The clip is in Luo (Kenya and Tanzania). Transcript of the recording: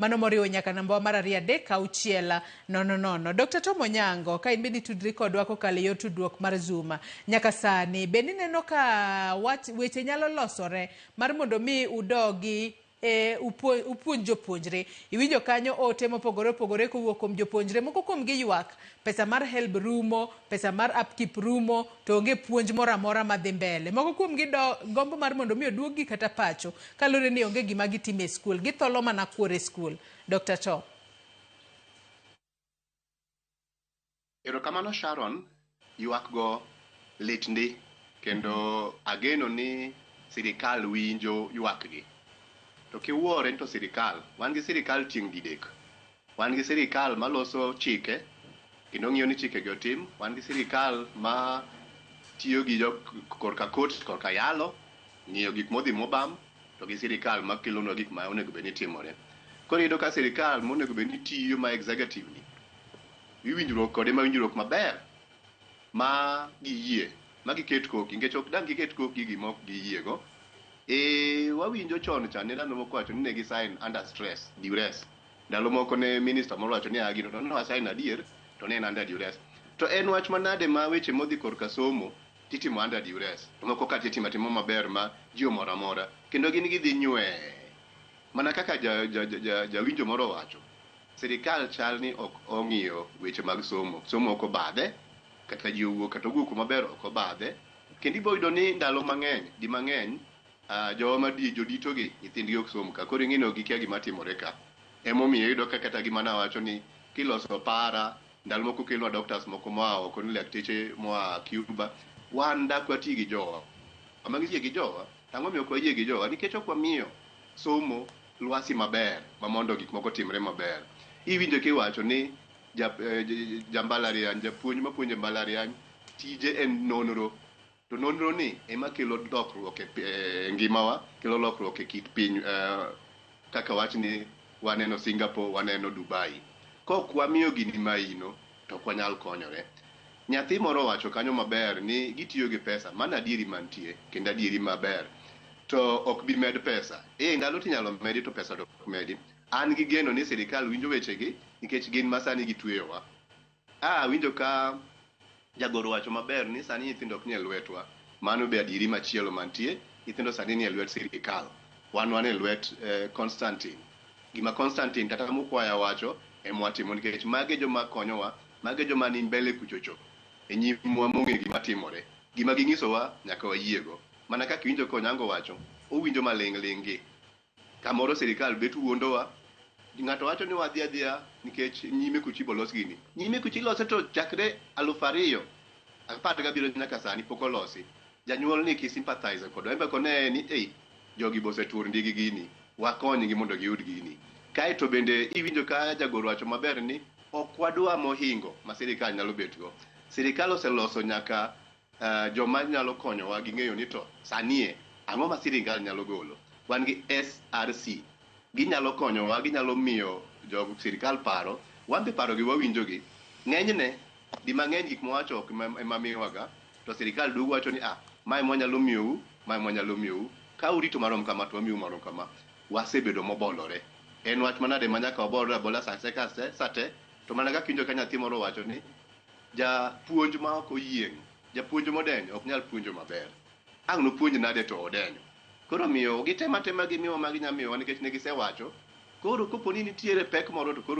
Mano moriwo nyaka namba mar 3-600. Dr. Tom Onyango, ka in bende tudri kodwa kokalo yor tudruok mar Zoom. Nyaka sani, bende neno ka weche nyalo losore mar mondo mi udogi upuonj jopuonjre. Iwinjo kanyo ote mopogore opogore kowuok kuom jopuonjre. Moko kuom gi ywak pesa mar HELB rumo, pesa mar upkeep rumo, to onge puonj moro amora madhi mbele. Moko kuom gi gombo mar mondo mi oduogi kata pacho kalore ni onge gima gitime e skul. Githolo mana kuore skul. Dr. Tom. Erokamano Sharon, ywak go litndi kendo ageno ni sirikal winjo ywak gi. To kiwuore to sirikal, wan gi sirikal tieng' didek. Wan gi sirikal maloso chike, kendo ng'iyo ni chike go tim. Wan gi sirikal ma tiyo gi korka kot, korka yalo, ng'iyo gik modhi mobam, to gi sirikal ma kelonwa gik ma onego bed ni timore. Koro iyudo ka sirikal monego bed ni tiyo ma executive ni, iwinjruok kode ma winjruok maber, ma giyie, ma giket koki, nikech ok dang' giket koki gima ok giyiego. Wawinjo chon cha ne ndalo moko wacho ni ne gi sign under stress, duress. Ndalo moko ne minister moro wacho ni gino to no sign adier to ne en under duress. To en wach manade ma weche modhi korka somo titimo under duress. To moko ka timo maber ma ji omoro amora. Kendo gin gidhi nywe. Mana kaka jawinjo moro wacho. Sirikal chal ni ok ong'iyo weche mag somo. Somo ok obadhe, kata ji owuok kata owuok maber ok obadhe. Kendo ibo yudo ni ndalo mang'eny, di mang'eny, jodito gi nyithindgi ok som ka. Koro ing'ino gikia gima timore ka. Emomiyo iyudo ka kata gima nawacho ni kiloso para, ndalo moko kelwa doctors moko moa oko ni lakteche moa Cuba, wan dak wati gi jowa. Ama giyie gi jowa, ang'o miyo ok wayie gi jowa? Nikech ok wamiyo somo lwasi maber, ma mondo gik moko timre maber. Iwinjo kiwacho ni jambalariany, japuonj mapuonjo mbalariany, tije en nonro. To nonro ni ema kelo lokruok e ngimawa, kelo lokruok e kit piny, kaka wach ni waneno Singapore, waneno Dubai. Kok wamiyo gini maino, to ok wanyal konyore. Nyathi moro wacho kanyo maber ni gitiyo gi pesa, mana adieri mantie, kendo adieri maber. To ok bi med pesa. Ndalo tinyalo medi to pesa ok medi. An gi geno ni sirikal winjo wechegi, nikech gin masani gitweyowa. Winjo ka jagoro wacho maber ni sani nyithindo ok nie lwetwa. Mano be adieri machielo mantie, nyithindo sani nie lwet sirikal. Wan e lwet Constantine. Gima Constantine kata Mukwaya wacho emwatimo, nikech mage joma konyowa, mage joma ni mbele kuchocho. E nyimwa mong'e gima timore. Gima ging'isowa nyaka wayiego. Mana kaka winjo ka Onyango wacho, owinjo maling'. Kamoro sirikal bet wuondowa. Ng'ato wacho ni wadhi adhiya nikech nyime kuchi bolos gini. Nyime kuchi lose to chakre 2017 nyaka sani pok olosi. Janyuol ni kisympathize kodwa. Embe kone ni jogi bosetur ndigi gini. Wakonygi mondo giyud gini. Kae to bende iwinjo ka jagoro wacho maber ni ok wadwa mohingo ma sirikal nyalo betgo. Sirikal oseloso nyaka joma nyalo konyowa gi ng'eyo ni to sanie ang'o ma sirikal nyalo golo. Wan gi SRC. Ginyalo konyowa, ginyalo miyo jo sirikal paro, wan be paro gi wawinjo gi. Ng'enyne, di mang'eny gik mwacho ok ema miyowaga, to sirikal duogo wacho ni mae mwanyalo miyou, mae mwanyalo miyou. Ka urito marom kama to wamiu marom kama. Wasebedo mobolore. En wach manade ma nyaka wabolore abola sate, to mana kaka winjo ka nyathi moro wacho ni japuonj ma ok oyieng', japuonj modenyo ok nyal puonjo maber. Ang' nopuonj nade to odenyo. Koro miyo gitema gimiwa ma ginyalo miyowa nikech ne gisewacho. Koro koponi nitiere pek moro to koro